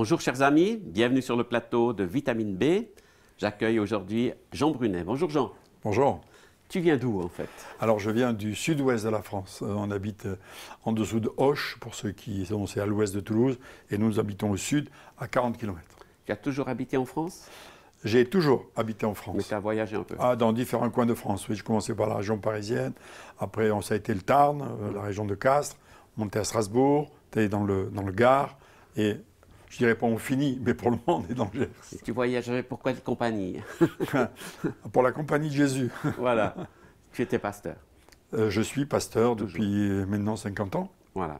Bonjour chers amis, bienvenue sur le plateau de Vitamine B. J'accueille aujourd'hui Jean Brunet. Bonjour Jean. Bonjour. Tu viens d'où en fait? Alors je viens du sud-ouest de la France. On habite en dessous de Auch, pour ceux qui sont, c'est à l'ouest de Toulouse, et nous habitons au sud, à 40 km. Tu as toujours habité en France? J'ai toujours habité en France. Mais tu as voyagé un peu? Dans différents coins de France, oui. Je commençais par la région parisienne, après ça a été le Tarn, la région de Castres, monté à Strasbourg, t'es dans le Gard, et je dirais pas on finit, mais pour le moment on est dans le Gers. Et tu voyageais pour quelle compagnie? Pour la Compagnie de Jésus. Voilà, tu étais pasteur. Je suis pasteur depuis maintenant 50 ans. Voilà.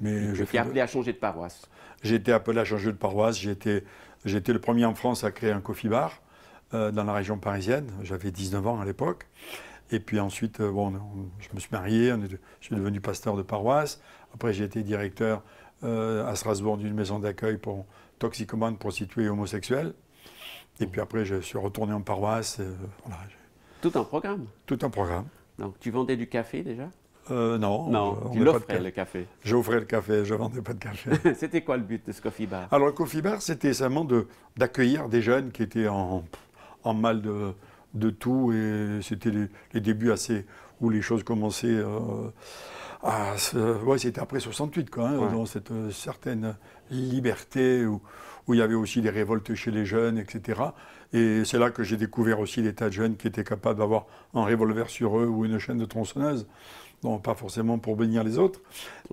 Mais tu t'es appelé à changer de paroisse? J'ai été appelé à changer de paroisse. J'ai été le premier en France à créer un coffee bar dans la région parisienne. J'avais 19 ans à l'époque. Et puis ensuite, je me suis marié, je suis devenu pasteur de paroisse. Après, j'ai été directeur à Strasbourg d'une maison d'accueil pour toxicomanes, prostituées et homosexuels. Et puis après, je suis retourné en paroisse. Voilà. Tout un programme? Tout un programme. Donc, tu vendais du café déjà? Non. Non, tu l'offrais le café? J'offrais le café, je ne vendais pas de café. C'était quoi le but de ce coffee bar? Alors le coffee bar, c'était seulement d'accueillir des jeunes qui étaient en mal de tout. Et c'était les débuts où les choses commençaient c'était après 68, quoi, hein, dans cette certaine liberté où il y avait aussi des révoltes chez les jeunes, etc. Et c'est là que j'ai découvert aussi des tas de jeunes qui étaient capables d'avoir un revolver sur eux ou une chaîne de tronçonneuse. Non, pas forcément pour bénir les autres.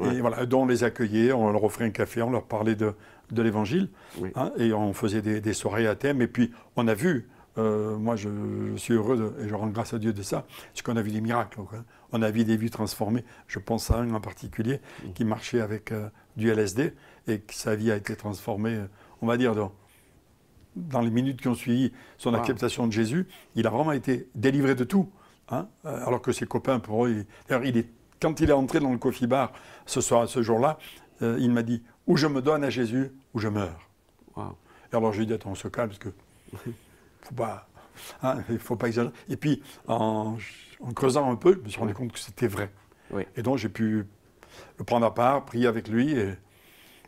Et voilà, donc on les accueillait, on leur offrait un café, on leur parlait de l'évangile, hein, et on faisait des soirées à thème. Et puis on a vu, moi je suis heureux et je rends grâce à Dieu de ça, parce qu'on a vu des miracles. Quoi. On a vu des vies transformées. Je pense à un en particulier qui marchait avec du LSD et que sa vie a été transformée, on va dire, dans les minutes qui ont suivi son acceptation de Jésus. Il a vraiment été délivré de tout. Hein, alors que ses copains, pour eux, quand il est entré dans le coffee bar ce jour-là, il m'a dit « ou je me donne à Jésus, ou je meurs ». Et alors je lui ai dit « attends, on se calme, parce que il faut pas exagérer ». Et puis, en creusant un peu, je me suis rendu compte que c'était vrai. Et donc j'ai pu le prendre à part, prier avec lui.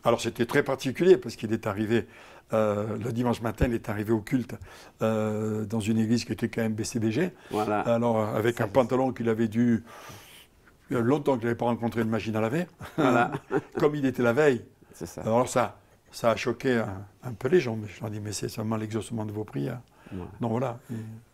Alors c'était très particulier, parce qu'il est arrivé... le dimanche matin, il est arrivé au culte dans une église qui était quand même BCBG. Voilà. Alors, avec un pantalon qu'il avait dû... Il y a longtemps que je n'avais pas rencontré une machine à laver. Voilà. Comme il était la veille. Ça. Alors ça a choqué un peu les gens. Mais je leur ai dit, mais c'est seulement l'exaucement de vos prières. Donc voilà.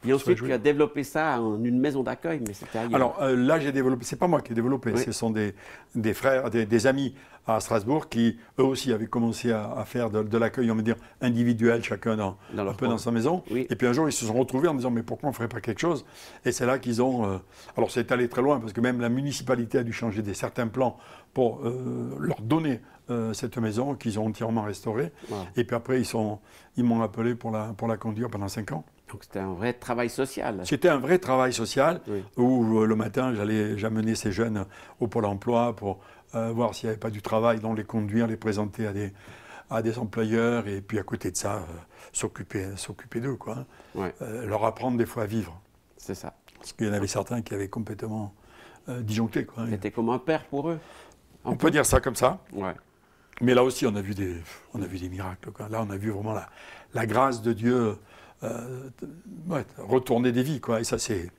Et ensuite, tu as développé ça en une maison d'accueil, mais c'était ailleurs. Alors là, j'ai développé, c'est pas moi qui ai développé, ce sont des frères, des amis à Strasbourg qui, eux aussi, avaient commencé à faire de l'accueil, on va dire, individuel, chacun un peu dans sa maison. Et puis un jour, ils se sont retrouvés en disant, mais pourquoi on ne ferait pas quelque chose? Et c'est là qu'ils ont... alors c'est allé très loin, parce que même la municipalité a dû changer certains plans pour leur donner cette maison qu'ils ont entièrement restaurée. Et puis après, ils m'ont appelé pour la conduire pendant 5 ans. Donc c'était un vrai travail social. C'était un vrai travail social où le matin, j'amenais ces jeunes au Pôle emploi pour voir s'il n'y avait pas du travail, donc les conduire, les présenter à des employeurs et puis à côté de ça, s'occuper d'eux, quoi. Leur apprendre des fois à vivre. C'est ça. Parce qu'il y en avait certains qui avaient complètement disjoncté. C'était comme un père pour eux. On peut dire ça comme ça. Mais là aussi, on a vu des miracles, quoi. Là, on a vu vraiment la grâce de Dieu retourner des vies, quoi. Et ça, c'est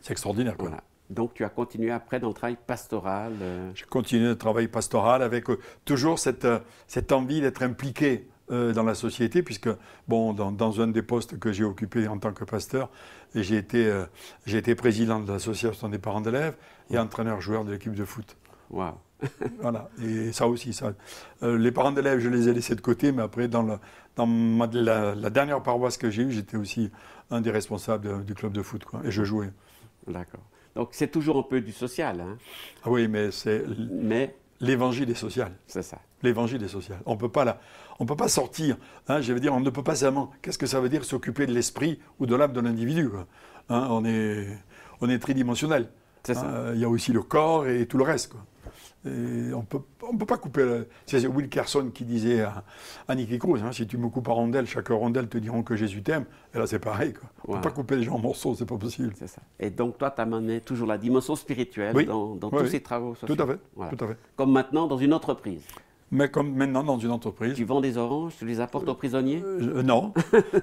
extraordinaire, quoi. Voilà. Donc, tu as continué après dans le travail pastoral J'ai continué le travail pastoral avec toujours cette envie d'être impliqué dans la société, puisque, dans un des postes que j'ai occupé en tant que pasteur, j'ai été président de l'association des parents d'élèves et entraîneur-joueur de l'équipe de foot. Waouh. Voilà, et ça aussi, les parents d'élèves, je les ai laissés de côté, mais après, dans la dernière paroisse que j'ai eue, j'étais aussi un des responsables du club de foot, quoi, et je jouais. D'accord. Donc c'est toujours un peu du social, hein? Ah oui, mais l'évangile est social. C'est ça. L'évangile est social. On peut pas sortir, hein, je veux dire, on ne peut pas seulement... Qu'est-ce que ça veut dire s'occuper de l'esprit ou de l'âme de l'individu, quoi, hein, on est tridimensionnel. C'est ça. Il y a aussi le corps et tout le reste, quoi. Et on peut pas couper. C'est Wilkerson qui disait à Nicky Cruz, hein, si tu me coupes en rondelles, chaque rondelle te diront que Jésus t'aime. Et là, c'est pareil, quoi. On ne peut pas couper les gens en morceaux, c'est pas possible. C'est ça. Et donc, toi, tu as mené toujours la dimension spirituelle dans tous ces travaux sociaux. Tout à fait. Tout à fait. Comme maintenant dans une entreprise. mais comme maintenant dans une entreprise. Tu vends des oranges, tu les apportes aux prisonniers? Non.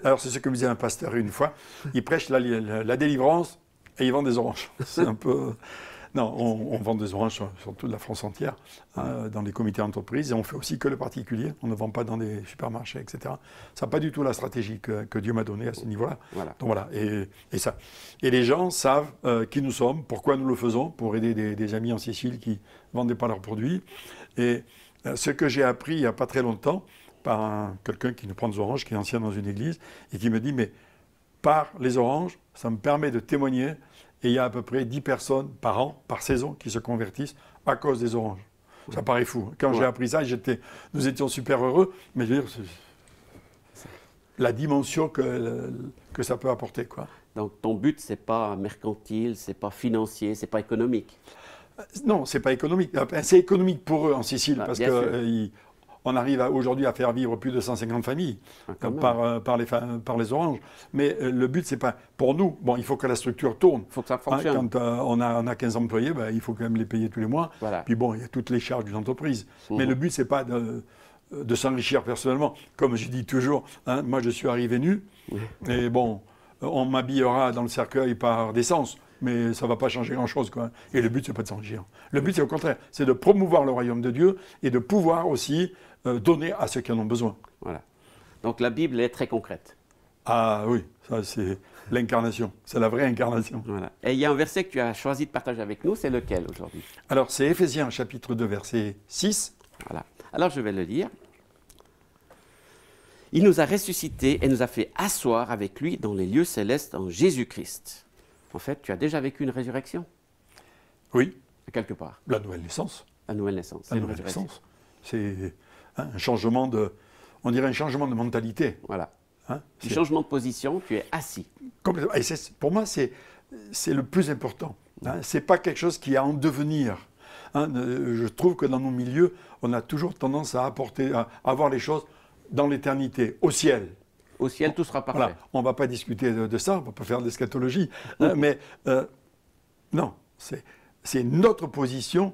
Alors c'est ce que me disait un pasteur une fois. Il prêche la délivrance et il vend des oranges. C'est un peu... Non, on vend des oranges sur toute la France entière, dans les comités d'entreprise, et on fait aussi que le particulier. On ne vend pas dans des supermarchés, etc. Ça n'a pas du tout la stratégie que Dieu m'a donnée à ce niveau-là. Voilà. Donc voilà, et ça. Et les gens savent qui nous sommes, pourquoi nous le faisons, pour aider des amis en Sicile qui ne vendaient pas leurs produits. Et ce que j'ai appris il n'y a pas très longtemps, par quelqu'un qui nous prend des oranges, qui est ancien dans une église, et qui me dit, mais par les oranges, ça me permet de témoigner. Et il y a à peu près 10 personnes par an, par saison, qui se convertissent à cause des oranges. Ça paraît fou. Quand j'ai appris ça, nous étions super heureux, mais je veux dire, la dimension que ça peut apporter, quoi. Donc ton but, c'est pas mercantile, c'est pas financier, c'est pas économique. Non, c'est pas économique. C'est économique pour eux en Sicile, parce qu'on arrive aujourd'hui à faire vivre plus de 150 familles par les oranges. Mais le but, c'est pas... Pour nous, bon, il faut que la structure tourne. Il faut que ça fonctionne. Quand on a 15 employés, ben, il faut quand même les payer tous les mois. Voilà. Puis bon, il y a toutes les charges d'une entreprise. Mais le but, c'est pas de s'enrichir personnellement. Comme je dis toujours, moi, je suis arrivé nu. Et bon, on m'habillera dans le cercueil par décence. Mais ça ne va pas changer grand-chose, quoi. Et le but, c'est pas de s'enrichir. Le but, c'est au contraire, c'est de promouvoir le royaume de Dieu et de pouvoir aussi donner à ceux qui en ont besoin. Voilà. Donc la Bible est très concrète. Ah oui, ça c'est l'incarnation, c'est la vraie incarnation. Voilà. Et il y a un verset que tu as choisi de partager avec nous, c'est lequel aujourd'hui? Alors c'est Éphésiens chapitre 2, verset 6. Voilà. Alors je vais le lire. Il nous a ressuscités et nous a fait asseoir avec lui dans les lieux célestes en Jésus-Christ. En fait, tu as déjà vécu une résurrection? Oui. Quelque part. La nouvelle naissance. La nouvelle naissance. La nouvelle naissance. C'est un changement on dirait un changement de mentalité. Voilà. Du changement de position, tu es assis. Complètement. Et pour moi, c'est le plus important. Ce n'est pas quelque chose qui est en devenir. Je trouve que dans nos milieux, on a toujours tendance à voir les choses dans l'éternité, au ciel. Au ciel, tout sera parfait. Voilà. On ne va pas discuter de ça, on ne va pas faire de l'eschatologie. Mais non, c'est notre position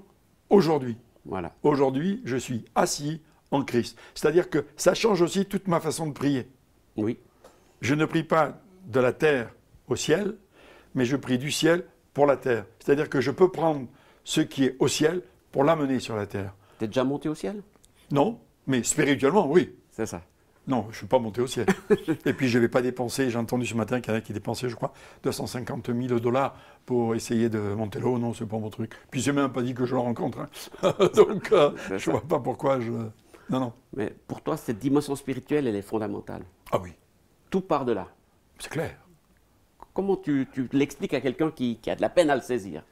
aujourd'hui. Voilà. Aujourd'hui, je suis assis en Christ. C'est-à-dire que ça change aussi toute ma façon de prier. Oui. Je ne prie pas de la terre au ciel, mais je prie du ciel pour la terre. C'est-à-dire que je peux prendre ce qui est au ciel pour l'amener sur la terre. Tu es déjà monté au ciel? Non, mais spirituellement, oui. C'est ça. Non, je ne suis pas monté au ciel. Et puis, je ne vais pas dépenser, j'ai entendu ce matin qu'il y en a qui dépensaient, je crois, 250 000 $ pour essayer de monter là-haut. Non, ce n'est pas mon truc. Puis, je n'ai même pas dit que je le rencontre. Donc, je ne vois pas pourquoi je... Non, non. Mais pour toi, cette dimension spirituelle, elle est fondamentale. Ah oui. tout part de là. C'est clair. Comment tu l'expliques à quelqu'un qui a de la peine à le saisir?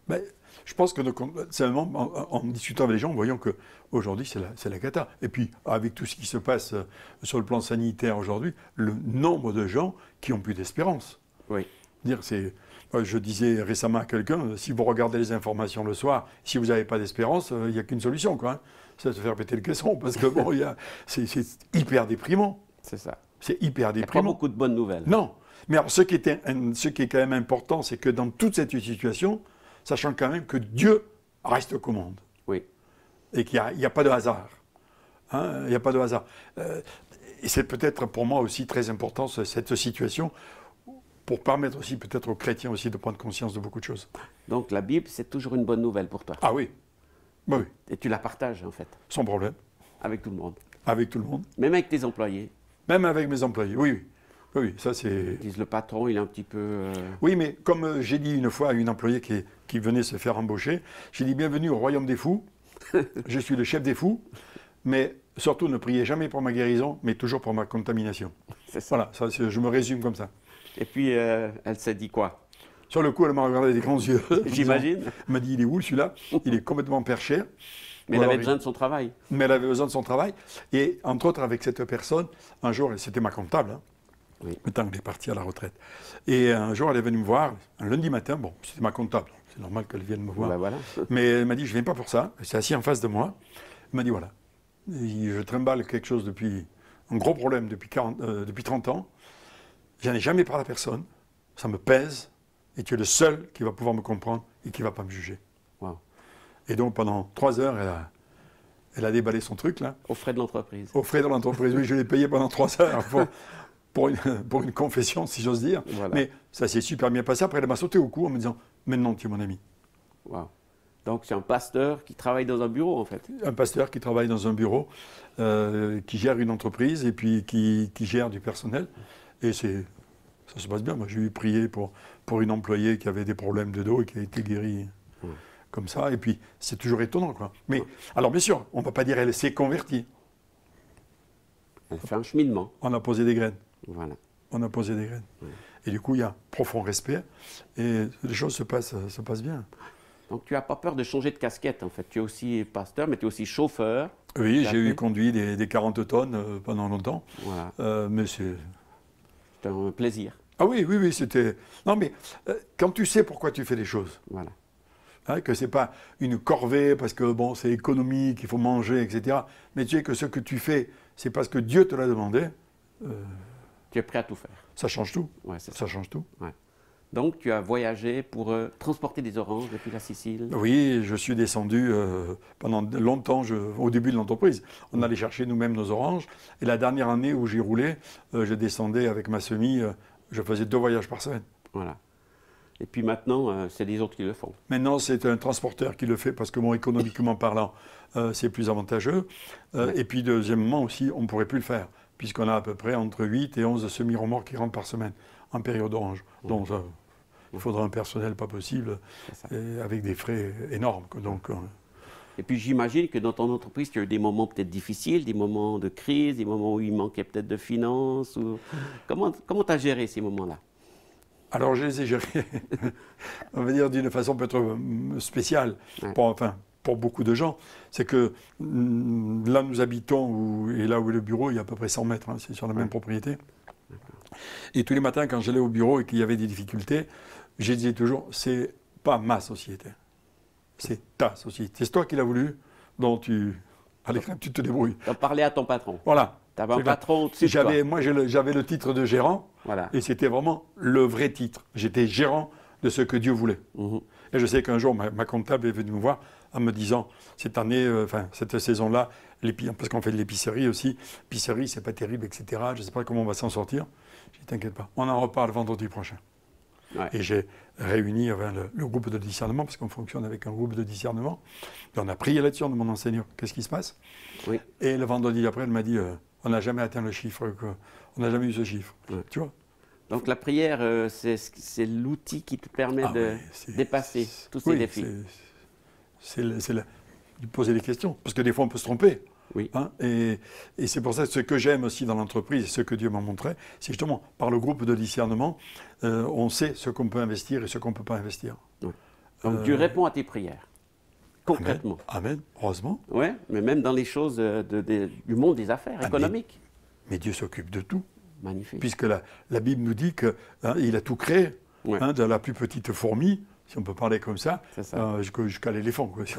Ben, je pense que en discutant avec les gens, voyons qu'aujourd'hui, c'est la cata. Et puis, avec tout ce qui se passe sur le plan sanitaire aujourd'hui, le nombre de gens qui ont plus d'espérance. Oui. Je disais récemment à quelqu'un, si vous regardez les informations le soir, si vous n'avez pas d'espérance, il n'y a qu'une solution, quoi. Hein. C'est de se faire péter le caisson, parce que bon, c'est hyper déprimant. C'est ça. C'est hyper déprimant. Il n'y a pas beaucoup de bonnes nouvelles. Non. Mais alors, ce qui est quand même important, c'est que dans toute cette situation, sachant quand même que Dieu reste aux commandes. Oui. Et qu'il n'y a pas de hasard. Hein, il n'y a pas de hasard. Et c'est peut-être pour moi aussi très important, cette situation, pour permettre aussi peut-être aux chrétiens aussi de prendre conscience de beaucoup de choses. Donc la Bible, c'est toujours une bonne nouvelle pour toi. Ah oui. Bah oui. Et tu la partages en fait. Sans problème. Avec tout le monde. Avec tout le monde. Même avec tes employés. Même avec mes employés, oui, oui. Oui, ça c'est... Ils disent le patron, il est un petit peu... Oui, mais comme j'ai dit une fois à une employée qui venait se faire embaucher, j'ai dit bienvenue au royaume des fous, je suis le chef des fous, mais surtout ne priez jamais pour ma guérison, mais toujours pour ma contamination. C'est ça. Voilà, je me résume comme ça. Et puis, elle s'est dit quoi? Sur le coup, elle m'a regardé des grands yeux. J'imagine. Elle m'a dit, il est où celui-là? Il est complètement perché. Mais elle avait besoin de son travail. Mais elle avait besoin de son travail. Et entre autres, avec cette personne, un jour, c'était ma comptable, hein, oui. Le temps qu'elle est partie à la retraite. Et un jour, elle est venue me voir, un lundi matin, bon, c'était ma comptable, c'est normal qu'elle vienne me voir. Ben voilà. Mais elle m'a dit, je ne viens pas pour ça. Elle s'est assise en face de moi. Elle m'a dit, voilà, je trimballe quelque chose un gros problème depuis 30 ans. Je n'en ai jamais parlé à personne. Ça me pèse. Et tu es le seul qui va pouvoir me comprendre et qui ne va pas me juger. Wow. Et donc, pendant 3 heures, Elle a déballé son truc, là. Aux frais de l'entreprise. Aux frais de l'entreprise. Oui, je l'ai payé pendant 3 heures pour une confession, si j'ose dire. Voilà. Mais ça s'est super bien passé. Après, elle m'a sauté au cou en me disant « Maintenant, tu es mon ami ». Wow. Donc, c'est un pasteur qui travaille dans un bureau, en fait. Un pasteur qui travaille dans un bureau, qui gère une entreprise et puis qui gère du personnel. Et ça se passe bien. Moi, j'ai eu prié pour une employée qui avait des problèmes de dos et qui a été guérie comme ça. Et puis, c'est toujours étonnant, quoi. Mais, alors, bien sûr, on ne va pas dire qu'elle s'est convertie. Elle fait un cheminement. On a posé des graines. Voilà. On a posé des graines. Et du coup, il y a profond respect. Et les choses se passent bien. Donc, tu n'as pas peur de changer de casquette, en fait. Tu es aussi pasteur, mais tu es aussi chauffeur. Oui, j'ai conduit des 40 tonnes pendant longtemps. Voilà. Mais c'est... C'était un plaisir. Ah oui, c'était... Non, mais quand tu sais pourquoi tu fais les choses, Voilà. hein, que ce n'est pas une corvée parce que bon, c'est économique, il faut manger, etc. Mais tu sais que ce que tu fais, c'est parce que Dieu te l'a demandé. Tu es prêt à tout faire. Ça change tout. Ouais, c'est ça. Ça change tout. Ouais. Donc, tu as voyagé pour transporter des oranges depuis la Sicile. Oui, je suis descendu pendant longtemps, au début de l'entreprise. On allait chercher nous-mêmes nos oranges. Et la dernière année où j'y roulais, je descendais avec ma semi, je faisais 2 voyages par semaine. Voilà. Et puis maintenant, c'est les autres qui le font. Maintenant, c'est un transporteur qui le fait parce que, bon, économiquement parlant, c'est plus avantageux. Et puis, deuxièmement aussi, on ne pourrait plus le faire puisqu'on a à peu près entre 8 et 11 semi-remorques qui rentrent par semaine en période orange. Donc, il faudra un personnel pas possible et avec des frais énormes. Donc, et puis j'imagine que dans ton entreprise, tu as eu des moments peut-être difficiles, des moments de crise, des moments où il manquait peut-être de finances. Comment tu as géré ces moments-là? Alors je les ai gérés, on va dire d'une façon peut-être spéciale, pour beaucoup de gens. C'est que là nous habitons, et là où est le bureau, il y a à peu près 100 mètres, hein, c'est sur la même propriété. Et tous les matins, quand j'allais au bureau et qu'il y avait des difficultés, je disais toujours, c'est pas ma société, c'est ta société. C'est toi qui l'as voulu, donc allez, tu te débrouilles. Tu as parlé à ton patron. Voilà. Tu avais un patron au-dessus de toi. Moi, j'avais le titre de gérant, voilà. Et c'était vraiment le vrai titre. J'étais gérant de ce que Dieu voulait. Et je sais qu'un jour, ma comptable est venue me voir en me disant, cette année, cette saison-là, parce qu'on fait de l'épicerie aussi, l'épicerie, c'est pas terrible, etc. Je ne sais pas comment on va s'en sortir. Je dis, t'inquiète pas, on en reparle vendredi prochain. Ouais. Et j'ai réuni le groupe de discernement, parce qu'on fonctionne avec un groupe de discernement. Et on a prié là-dessus, on demande enseignant, qu'est-ce qui se passe? Oui. Et le vendredi après, elle m'a dit, on n'a jamais atteint le chiffre, on n'a jamais eu ce chiffre. Ouais. Tu vois? Donc la prière, c'est l'outil qui te permet de dépasser tous ces défis. C'est de poser des questions, parce que des fois on peut se tromper. Oui. Hein, et c'est pour ça que ce que j'aime aussi dans l'entreprise, et ce que Dieu m'a montré, c'est justement par le groupe de discernement, on sait ce qu'on peut investir et ce qu'on ne peut pas investir. Oui. Donc Dieu répond à tes prières, concrètement. Amen, heureusement. Oui, mais même dans les choses du monde des affaires économiques. Mais Dieu s'occupe de tout. Magnifique. Puisque la Bible nous dit qu'il a tout créé, de la plus petite fourmi, si on peut parler comme ça, jusqu'à l'éléphant. Si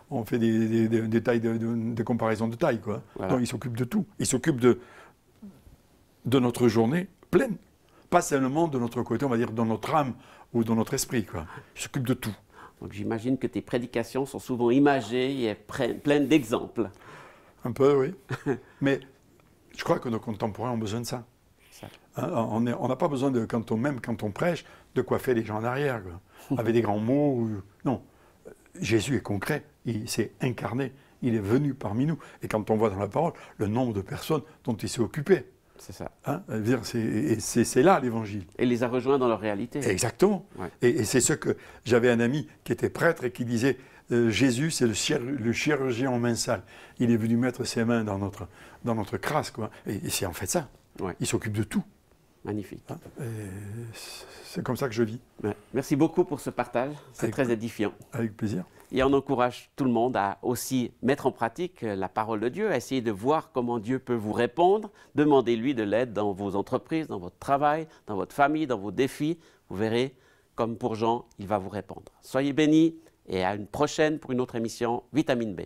on fait des tailles des comparaisons de taille. Quoi. Voilà. Donc il s'occupe de tout. Il s'occupe de notre journée pleine. Pas seulement de notre côté, on va dire, dans notre âme ou dans notre esprit. Quoi. Il s'occupe de tout. Donc j'imagine que tes prédications sont souvent imagées et pleines d'exemples. Un peu, oui. Mais je crois que nos contemporains ont besoin de ça. Hein, on n'a pas besoin, quand on prêche, de coiffer les gens en arrière, quoi, avec des grands mots. Non, Jésus est concret, il s'est incarné, il est venu parmi nous. Et quand on voit dans la parole le nombre de personnes dont il s'est occupé. C'est ça. Hein, c'est là l'évangile. Et les a rejoints dans leur réalité. Exactement. Ouais. Et c'est ce que j'avais un ami qui était prêtre et qui disait Jésus, c'est le chirurgien en main sale. Il est venu mettre ses mains dans notre crasse, quoi. Et c'est en fait ça. Ouais. Il s'occupe de tout. Magnifique. Hein, c'est comme ça que je vis. Ouais. Merci beaucoup pour ce partage. C'est très édifiant. Avec plaisir. Et on encourage tout le monde à aussi mettre en pratique la parole de Dieu, à essayer de voir comment Dieu peut vous répondre. Demandez-lui de l'aide dans vos entreprises, dans votre travail, dans votre famille, dans vos défis. Vous verrez, comme pour Jean, il va vous répondre. Soyez bénis et à une prochaine pour une autre émission Vitamine B.